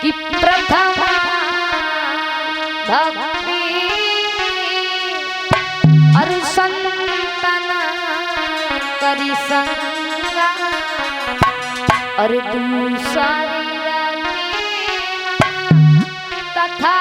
कि प्रथम भक्ति अरु संतन करी संगा और दूसरी तथा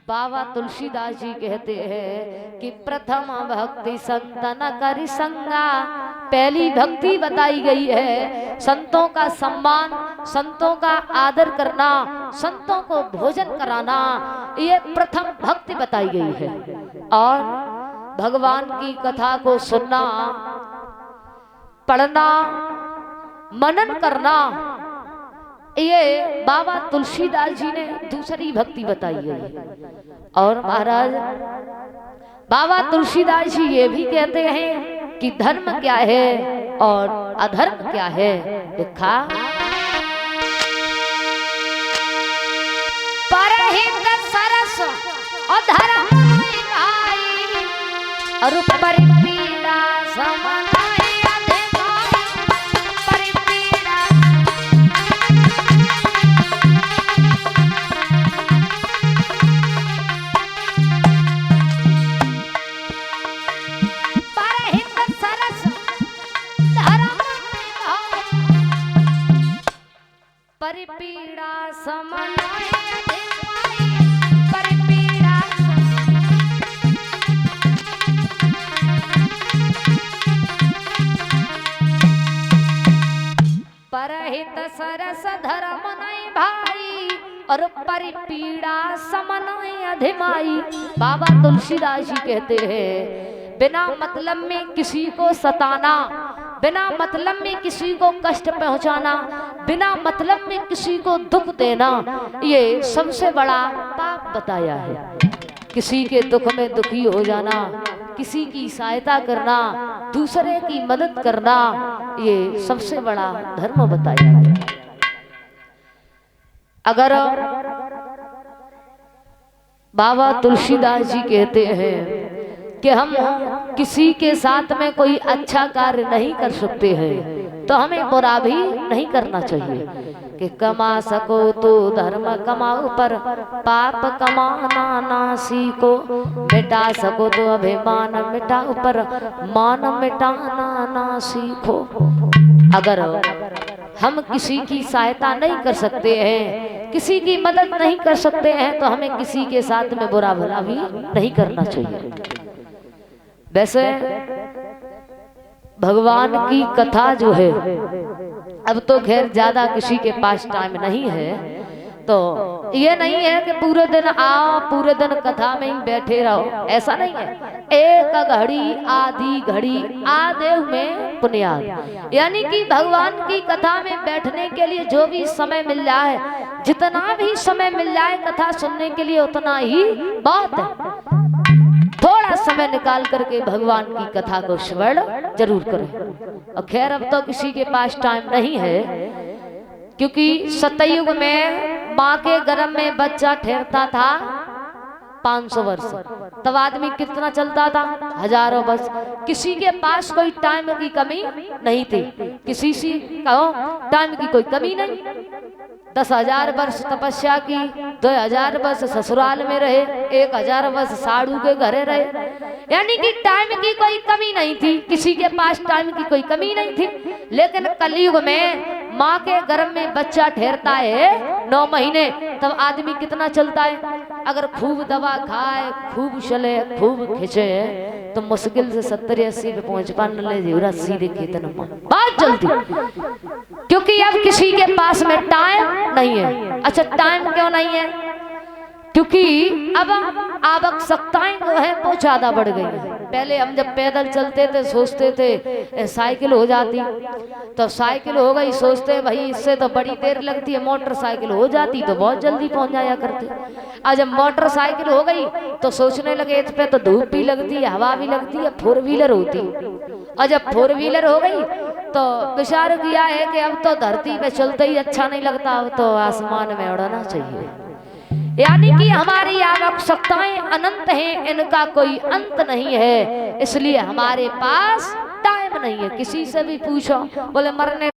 बाबा तुलसीदास जी कहते हैं कि प्रथम भक्ति संतन करि संगा, पहली भक्ति बताई गई है संतों का सम्मान, संतों का आदर करना, संतों को भोजन कराना, ये प्रथम भक्ति बताई गई है। और भगवान की कथा को सुनना, पढ़ना, मनन करना, ये बाबा तुलसीदास जी ने दूसरी भक्ति बताई है। और महाराज बाबा तुलसीदास जी ये भी कहते हैं कि धर्म क्या है और अधर्म क्या है। लिखा परहित सरस अधर्म भाई और परिपीड़ा समान परिपीड़ा समन्वय परिपीड़ा परहित सरस धर्म नहीं भाई और परिपीड़ा समन्वय अधिमाई। बाबा तुलसीदास जी कहते हैं बिना मतलब में किसी को सताना, बिना मतलब में किसी को कष्ट पहुंचाना, बिना मतलब में किसी को दुख देना, ये सबसे बड़ा पाप बताया है। किसी के दुख में दुखी हो जाना, किसी की सहायता करना, दूसरे की मदद करना, ये सबसे बड़ा धर्म बताया है। अगर बाबा तुलसीदास जी कहते हैं कि हम किसी के साथ में कोई अच्छा कार्य नहीं कर सकते हैं तो हमें बुरा भी नहीं करना चाहिए। कि कमा सको तो धर्म कमाओ पर पाप कमाना ना सीखो, मिटा सको तो अभिमान मिटाओ पर मान मिटाना ना सीखो। अगर हम किसी की सहायता नहीं कर सकते हैं, किसी की मदद नहीं कर सकते हैं तो हमें किसी के साथ में बुरा भला भी नहीं करना चाहिए। वैसे भगवान की कथा जो है, अब तो खैर ज्यादा किसी के पास टाइम नहीं है, तो ये नहीं है कि पूरे दिन आओ पूरे दिन कथा में ही बैठे रहो, ऐसा नहीं है। एक घड़ी आधी घड़ी आधे में पुण्याद, यानी कि भगवान की कथा में बैठने के लिए जो भी समय मिल जाए, जितना भी समय मिल जाए कथा सुनने के लिए उतना ही बहुत है। थोड़ा समय निकाल करके भगवान की कथा को श्रवण जरूर करें। और खैर अब तो किसी के पास टाइम नहीं है, क्योंकि सतयुग में माँ के गर्भ में बच्चा ठहरता था 500 वर्ष, तब आदमी कितना चलता था, हजारों वर्ष। किसी के पास कोई टाइम की कमी नहीं थी, किसी से कहो टाइम की कोई कमी नहीं। 10,000 वर्ष तपस्या की, 2,000 वर्ष ससुराल में रहे, 1,000 वर्ष साधु के घरे रहे, यानी कि टाइम की कोई कमी नहीं थी, किसी के पास टाइम की कोई कमी नहीं थी। लेकिन कलयुग में माँ के गर्भ में बच्चा ठहरता है 9 महीने, तब आदमी कितना चलता है। अगर खूब दवा खाए, खूब चले, खूब खींचे तो मुश्किल से 70-80 पे पहुंच पाने ले सीधे खेतन बात चलती, क्योंकि अब किसी के पास में टाइम नहीं है। अच्छा टाइम क्यों नहीं है? क्योंकि अब आवश्यकताएं जो है वो ज्यादा बढ़ गई हैं। पहले हम जब पैदल चलते थे सोचते थे साइकिल हो जाती, तो साइकिल हो गई, सोचते भाई इससे तो बड़ी देर लगती है, मोटरसाइकिल हो जाती तो बहुत जल्दी पहुंच जाया करते। आज जब मोटरसाइकिल हो गई तो सोचने लगे इस पे तो धूप भी लगती है, हवा भी लगती है, 4 व्हीलर होती। और जब 4 व्हीलर हो गई तो विचार किया है कि अब तो धरती पे चलते ही अच्छा नहीं लगता, अब तो आसमान में उड़ना चाहिए। यानी कि हमारी आवश्यकताएं अनंत हैं, इनका कोई अंत नहीं है, इसलिए हमारे पास टाइम नहीं है। किसी से भी पूछो, बोले मरने